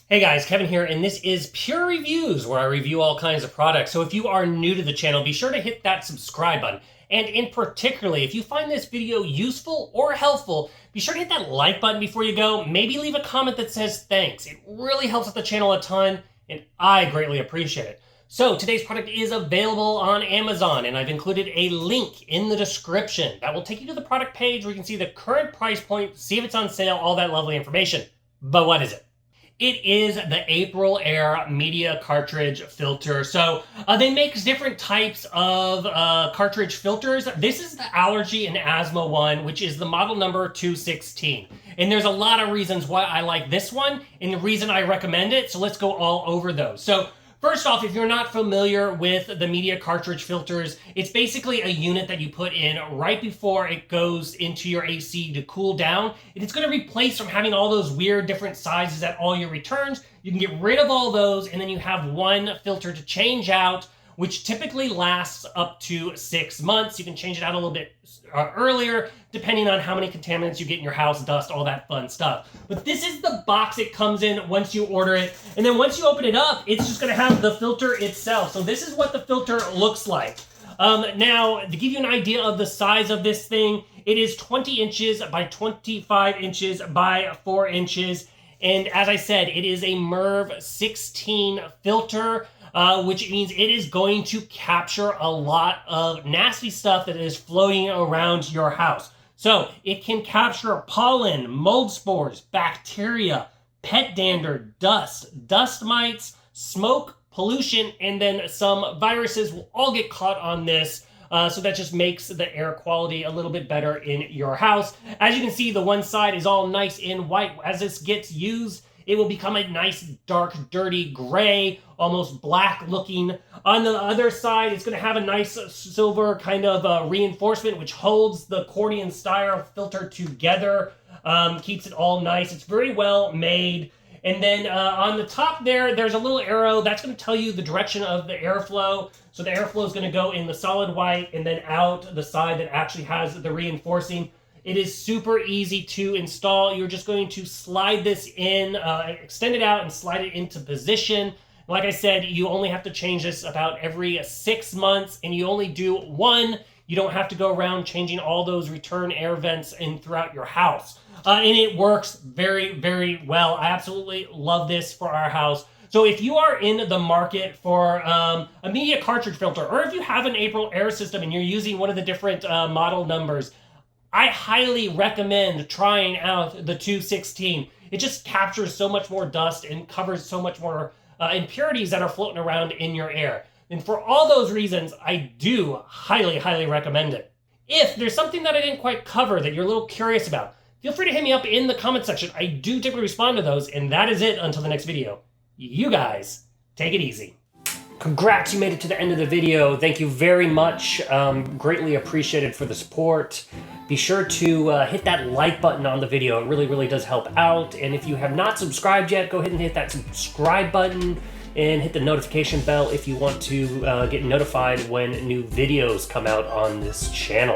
Hey guys, Kevin here, and this is Pure Reviews, where I review all kinds of products. So if you are new to the channel, be sure to hit that subscribe button. And in particularly, if you find this video useful or helpful, be sure to hit that like button before you go. Maybe leave a comment that says thanks. It really helps out the channel a ton, and I greatly appreciate it. So today's product is available on Amazon, and I've included a link in the description that will take you to the product page where you can see the current price point, see if it's on sale, all that lovely information. But what is it? It is the AprilAire media cartridge filter. So they make different types of cartridge filters. This is the allergy and asthma one, which is the model number 216. And there's a lot of reasons why I like this one and the reason I recommend it. So let's go all over those. So first off, if you're not familiar with the media cartridge filters, it's basically a unit that you put in right before it goes into your AC to cool down. And it's going to replace from having all those weird different sizes at all your returns. You can get rid of all those, and then you have one filter to change out, which typically lasts up to 6 months. You can change it out a little bit earlier, depending on how many contaminants you get in your house, dust, all that fun stuff. But this is the box it comes in once you order it. And then once you open it up, it's just gonna have the filter itself. So this is what the filter looks like. Now, to give you an idea of the size of this thing, it is 20 inches by 25 inches by 4 inches. And as I said, it is a MERV 16 filter. Which means it is going to capture a lot of nasty stuff that is floating around your house. So it can capture pollen, mold spores, bacteria, pet dander, dust mites, smoke, pollution, and then some viruses will all get caught on this. So that just makes the air quality a little bit better in your house. As you can see, the one side is all nice and white. As this gets used, it will become a nice, dark, dirty gray, almost black looking. On the other side, it's going to have a nice silver kind of reinforcement, which holds the accordion style filter together, keeps it all nice. It's very well made. And then on the top there's a little arrow that's going to tell you the direction of the airflow. So the airflow is going to go in the solid white and then out the side that actually has the reinforcing. It is super easy to install. You're just going to slide this in, extend it out and slide it into position. Like I said, you only have to change this about every 6 months, and you only do one. You don't have to go around changing all those return air vents in throughout your house. And it works very, very well. I absolutely love this for our house. So if you are in the market for a media cartridge filter, or if you have an AprilAire system and you're using one of the different model numbers, I highly recommend trying out the 216. It just captures so much more dust and covers so much more impurities that are floating around in your air. And for all those reasons, I do highly, highly recommend it. If there's something that I didn't quite cover that you're a little curious about, feel free to hit me up in the comment section. I do typically respond to those, and that is it until the next video. You guys, take it easy. Congrats, you made it to the end of the video. Thank you very much. Greatly appreciated for the support. Be sure to hit that like button on the video. It really, really does help out. And if you have not subscribed yet, go ahead and hit that subscribe button and hit the notification bell if you want to get notified when new videos come out on this channel.